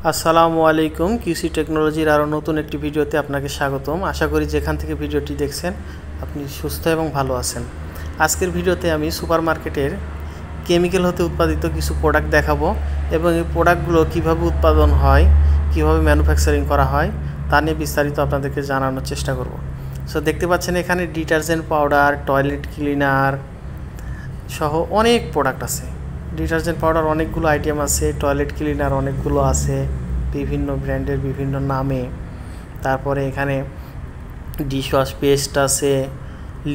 আসসালামু আলাইকুম। কিউসি টেকনোলজির আরও নতুন একটি ভিডিওতে আপনাকে স্বাগতম। আশা করি যেখান থেকে ভিডিওটি দেখছেন আপনি সুস্থ এবং ভালো আছেন। আজকের ভিডিওতে আমি সুপারমার্কেটের কেমিক্যাল হতে উৎপাদিত কিছু প্রোডাক্ট দেখাবো এবং এই প্রোডাক্টগুলো কীভাবে উৎপাদন হয়, কীভাবে ম্যানুফ্যাকচারিং করা হয় তা নিয়ে বিস্তারিত আপনাদেরকে জানানোর চেষ্টা করব। সো দেখতে পাচ্ছেন এখানে ডিটারজেন্ট পাউডার, টয়লেট ক্লিনার সহ অনেক প্রোডাক্ট আছে। ডিটারজেন্ট পাউডার অনেকগুলো আইটেম আছে, টয়লেট ক্লিনার অনেকগুলো আছে বিভিন্ন ব্র্যান্ডের বিভিন্ন নামে। তারপরে এখানে ডিশওয়াশ পেস্ট আছে,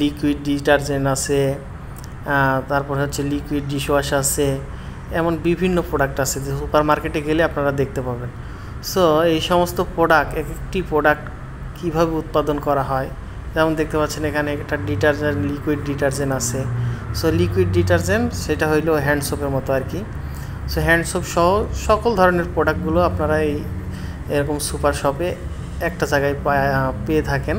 লিকুইড ডিটারজেন্ট আছে, তারপরে হচ্ছে লিকুইড ডিশওয়াশ আছে, এমন বিভিন্ন প্রোডাক্ট আছে যে সুপার মার্কেটে গেলে আপনারা দেখতে পাবেন। সো এই সমস্ত প্রোডাক্ট, এক একটি প্রোডাক্ট কীভাবে উৎপাদন করা হয়, যেমন দেখতে পাচ্ছেন এখানে একটা ডিটারজেন্ট, লিকুইড ডিটারজেন্ট আছে। সো লিকুইড ডিটারজেন্ট সেটা হইলো হ্যান্ড সোপের মতো আর কি। সো হ্যান্ড সোপ সহ সকল ধরনের প্রোডাক্টগুলো আপনারা এরকম সুপার শপে একটা জায়গায় পেয়ে থাকেন।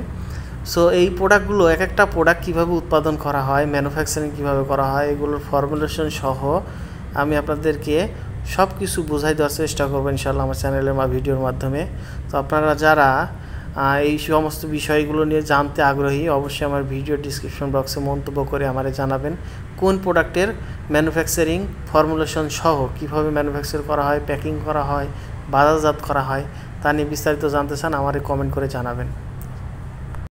সো এই প্রোডাক্টগুলো, এক একটা প্রোডাক্ট কীভাবে উৎপাদন করা হয়, ম্যানুফ্যাকচারিং কীভাবে করা হয়, এগুলোর ফর্মুলেশন সহ আমি আপনাদেরকে সব কিছু বোঝাই দেওয়ার চেষ্টা করবো ইনশাআল্লাহ আমার চ্যানেলের ভিডিওর মাধ্যমে। তো আপনারা যারা এই সমস্ত বিষয়গুলো নিয়ে জানতে আগ্রহী অবশ্যই আমার ভিডিও ডিসক্রিপশন বক্সে মন্তব্য করে আমারে জানাবেন কোন প্রোডাক্টের ম্যানুফ্যাকচারিং ফর্মুলেশন সহ কীভাবে ম্যানুফ্যাকচার করা হয়, প্যাকিং করা হয়, বাজারজাত করা হয় তা নিয়ে বিস্তারিত জানতে চান আমারে কমেন্ট করে জানাবেন।